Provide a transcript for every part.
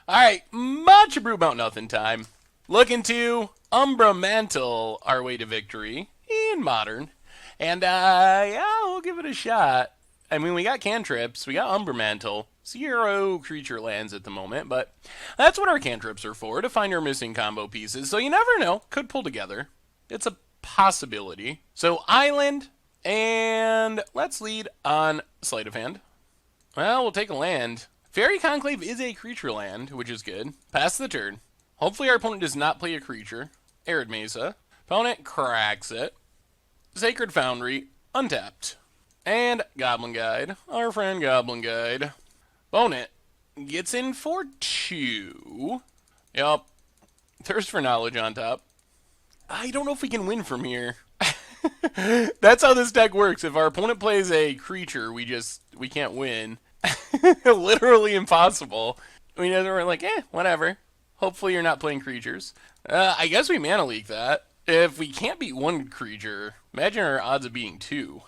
Alright, much Abrew about nothing time. Looking to Umbra Mantle our way to victory in Modern. And, yeah, we'll give it a shot. I mean, we got cantrips, we got Umbra Mantle, 0 creature lands at the moment, but that's what our cantrips are for, to find our missing combo pieces. So you never know, could pull together. It's a possibility. So Island, and let's lead on Sleight of Hand. Well, we'll take a land. Fairy Conclave is a creature land, which is good. Pass the turn. Hopefully our opponent does not play a creature. Arid Mesa. Opponent cracks it. Sacred Foundry, untapped. And Goblin Guide, our friend Goblin Guide. Opponent gets in for 2. Yup. Thirst for Knowledge on top. I don't know if we can win from here. That's how this deck works. If our opponent plays a creature, we can't win. Literally impossible. We're like, whatever. Hopefully you're not playing creatures. I guess we mana leak that. If we can't beat 1 creature, imagine our odds of beating 2.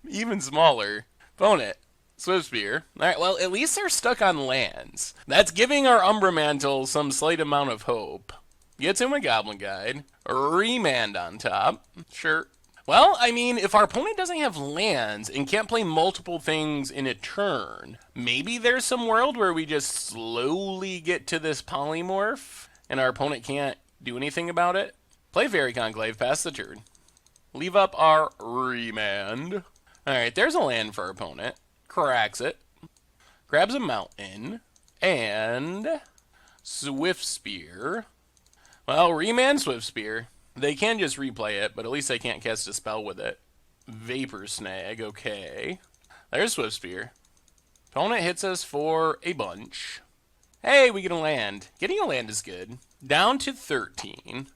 Even smaller. Opponent, Swift Spear. Alright, well, at least they're stuck on lands. That's giving our Umbra Mantle some slight amount of hope. Gets in with Goblin Guide. Remand on top. Sure. Well, I mean, if our opponent doesn't have lands and can't play multiple things in a turn, maybe there's some world where we just slowly get to this polymorph and our opponent can't do anything about it. Play Fairy Conclave, pass the turn. Leave up our Remand. Alright, there's a land for our opponent. Cracks it. Grabs a mountain. And Swift Spear. Well, Remand Swift Spear. They can just replay it, but at least they can't cast a spell with it. Vapor Snag, okay. There's Swift Spear. Opponent hits us for a bunch. Hey, we get a land. Getting a land is good. Down to 13.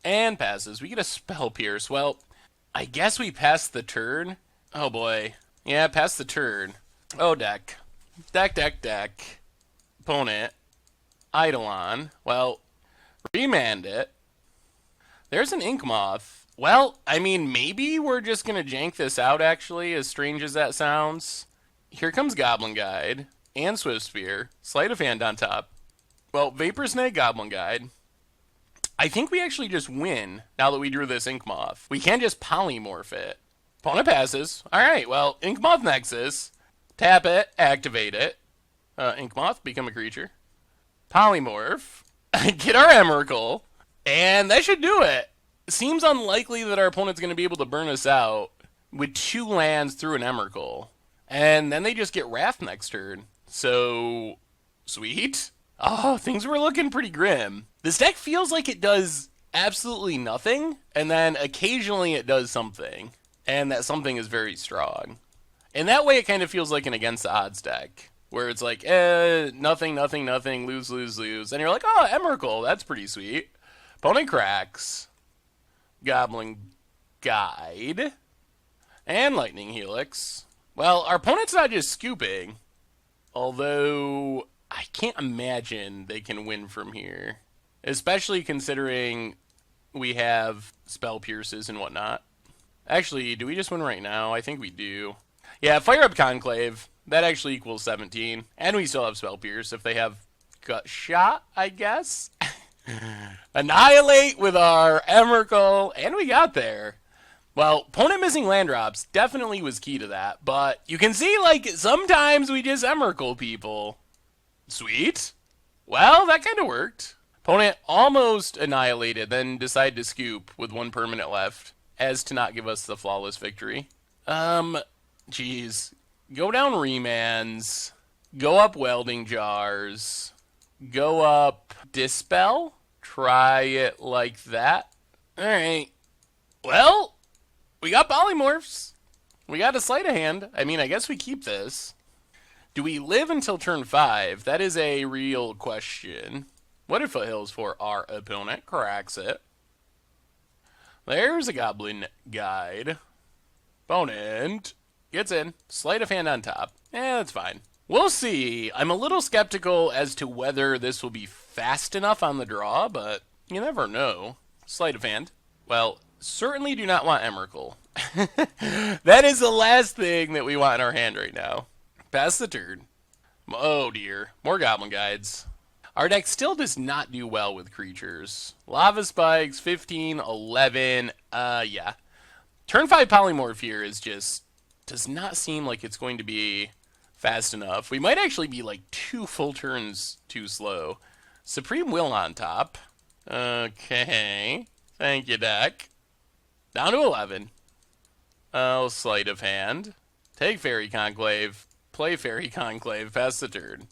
And passes. We get a Spell Pierce. Well, I guess we passed the turn. Oh boy. Yeah, pass the turn. Oh, deck. Deck. Opponent. Eidolon. Well, remand it. There's an Ink Moth. Well, I mean, maybe we're just going to jank this out, actually, as strange as that sounds. Here comes Goblin Guide and Swift Spear. Sleight of Hand on top. Well, Vapor Snake, Goblin Guide. I think we actually just win now that we drew this Ink Moth. We can just polymorph it. Opponent passes. Alright, well, Ink Moth Nexus. Tap it, activate it. Ink Moth, become a creature. Polymorph. Get our Emrakul. And that should do it. Seems unlikely that our opponent's going to be able to burn us out with 2 lands through an Emrakul. And then they just get Wrath next turn. So, sweet. Oh, things were looking pretty grim. This deck feels like it does absolutely nothing, and then occasionally it does something. And that something is very strong. And that way it kind of feels like an against the odds deck. Where it's like, nothing, lose. And you're like, oh, Emrakul, that's pretty sweet. Opponent cracks. Goblin Guide. And Lightning Helix. Well, our opponent's not just scooping. Although, I can't imagine they can win from here. Especially considering we have Spell Pierces and whatnot. Actually, do we just win right now? I think we do. Yeah, fire up Conclave. That actually equals 17. And we still have Spell Pierce if they have Gut Shot, I guess. Annihilate with our Emrakul, and we got there. Well, opponent missing land drops definitely was key to that, but you can see, like, sometimes we just Emrakul people. Sweet. Well, that kind of worked. Opponent almost annihilated, then decided to scoop with 1 permanent left, as to not give us the flawless victory. Jeez. Go down Remands. Go up Welding Jars. Go up Dispel. Try it like that. Alright. Well, we got polymorphs. We got a sleight of hand. I mean, I guess we keep this. Do we live until turn 5? That is a real question. What if Foothills for our opponent? Cracks it. There's a Goblin Guide. Opponent gets in. Sleight of hand on top. That's fine. We'll see. I'm a little skeptical as to whether this will be fast enough on the draw, but you never know. Sleight of hand. Well, certainly do not want Emrakul. That is the last thing that we want in our hand right now. Pass the turn. Oh dear, more Goblin Guides. Our deck still does not do well with creatures. Lava Spikes, 15, 11, yeah. Turn 5 Polymorph here is just, does not seem like it's going to be fast enough. We might actually be like 2 full turns too slow. Supreme Will on top. Okay, thank you, deck. Down to 11. Oh, Sleight of Hand. Take Fairy Conclave. Play Fairy Conclave. Pass the turn.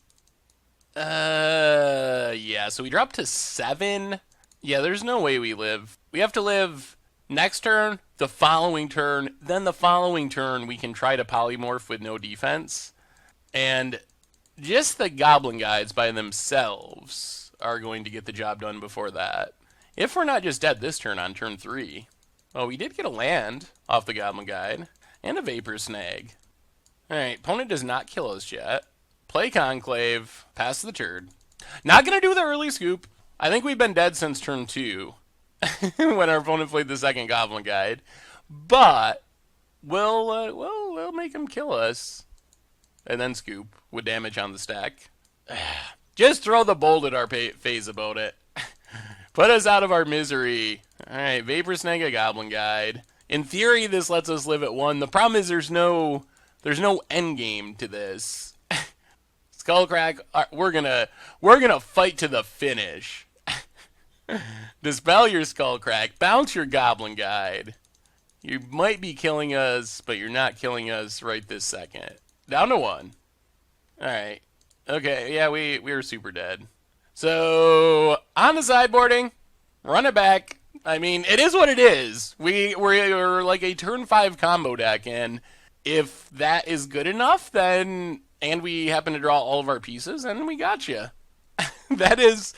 Yeah, so we drop to 7. Yeah, there's no way we live. We have to live next turn, the following turn, then the following turn we can try to polymorph with no defense. And just the Goblin Guides by themselves are going to get the job done before that. If we're not just dead this turn on turn 3. Well, we did get a land off the Goblin Guide and a Vapor Snag. Alright, opponent does not kill us yet. Play Conclave, pass the turn. Not going to do the early scoop. I think we've been dead since turn 2 when our opponent played the second Goblin Guide. But we'll make him kill us. And then scoop with damage on the stack. Just throw the bolt at our face about it. Put us out of our misery. Alright, Vapor Snag a Goblin Guide. In theory, this lets us live at 1. The problem is there's no end game to this. Skullcrack, we're gonna fight to the finish. Dispel your Skullcrack, bounce your Goblin Guide. You might be killing us, but you're not killing us right this second. Down to 1. Alright. Okay, yeah, we were super dead. So, on the sideboarding, run it back. I mean, it is what it is. We're like a turn 5 combo deck, and if that is good enough, then, and we happen to draw all of our pieces, then we got you. That is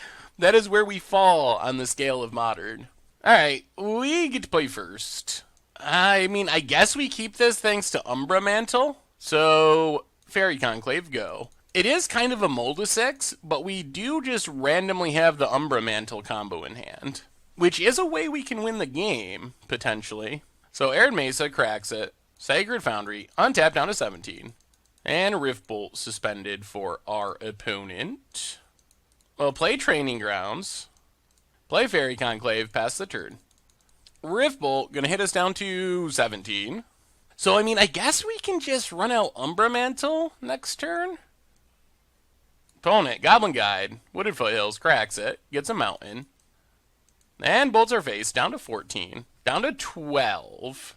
where we fall on the scale of Modern. Alright, we get to play first. I mean, I guess we keep this thanks to Umbra Mantle. So, Fairy Conclave, go. It is kind of a mold of 6, but we do just randomly have the Umbra Mantle combo in hand, which is a way we can win the game, potentially. So, Arid Mesa cracks it. Sacred Foundry, untap down to 17. And Rift Bolt suspended for our opponent. Well, play Training Grounds. Play Fairy Conclave, pass the turn. Rift Bolt, gonna hit us down to 17. So, I mean, I guess we can just run out Umbra Mantle next turn. Opponent, Goblin Guide, Wooded Foothills, cracks it, gets a mountain. And bolts our face, down to 14. Down to 12.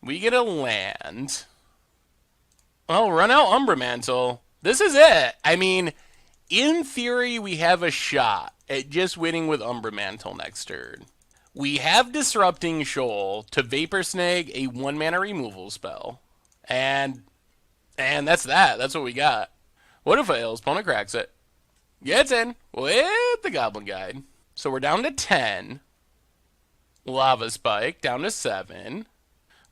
We get a land. Well, run out Umbra Mantle. This is it. I mean, in theory, we have a shot at just winning with Umbra Mantle next turn. We have Disrupting Shoal to Vapor Snag a 1-mana removal spell. And that's that. That's what we got. What if fails? Opponent cracks it. Gets in with the Goblin Guide. So we're down to 10. Lava Spike, down to 7.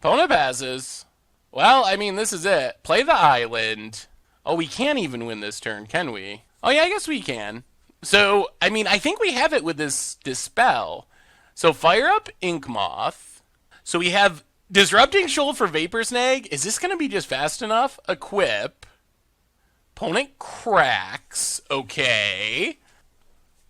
Opponent passes. Well, I mean, this is it. Play the island. Oh, we can't even win this turn, can we? Oh, yeah, I guess we can. So, I mean, I think we have it with this Dispel. So, fire up Ink Moth. So, we have Disrupting Shoal for Vapor Snag. Is this going to be just fast enough? Equip. Opponent cracks. Okay.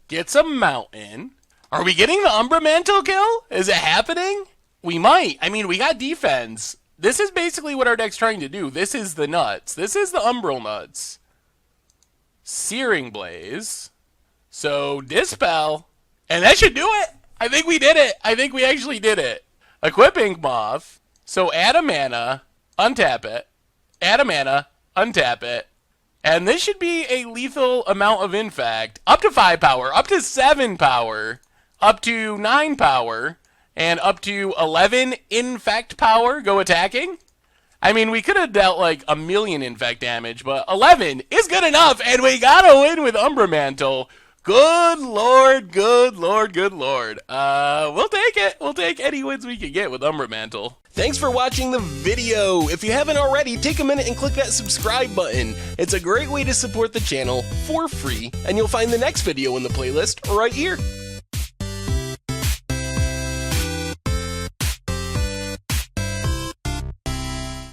Gets a mountain. Are we getting the Umbra Mantle kill? Is it happening? We might. I mean, we got defense. This is basically what our deck's trying to do. This is the nuts. This is the Umbral nuts. Searing Blaze. So, Dispel. And that should do it. I think we did it. I think we actually did it. Equip Ink Moth. So, add a mana. Untap it. Add a mana. Untap it. And this should be a lethal amount of Infect. Up to 5 power. Up to 7 power. Up to 9 power. And up to 11 Infect power. Go attacking. I mean, we could have dealt like 1,000,000 Infect damage, but 11 is good enough. And we gotta win with Umbra Mantle. Good lord, good lord, good lord. We'll take it. We'll take any wins we can get with Umbra Mantle. Thanks for watching the video. If you haven't already, take a minute and click that subscribe button. It's a great way to support the channel for free, and you'll find the next video in the playlist right here.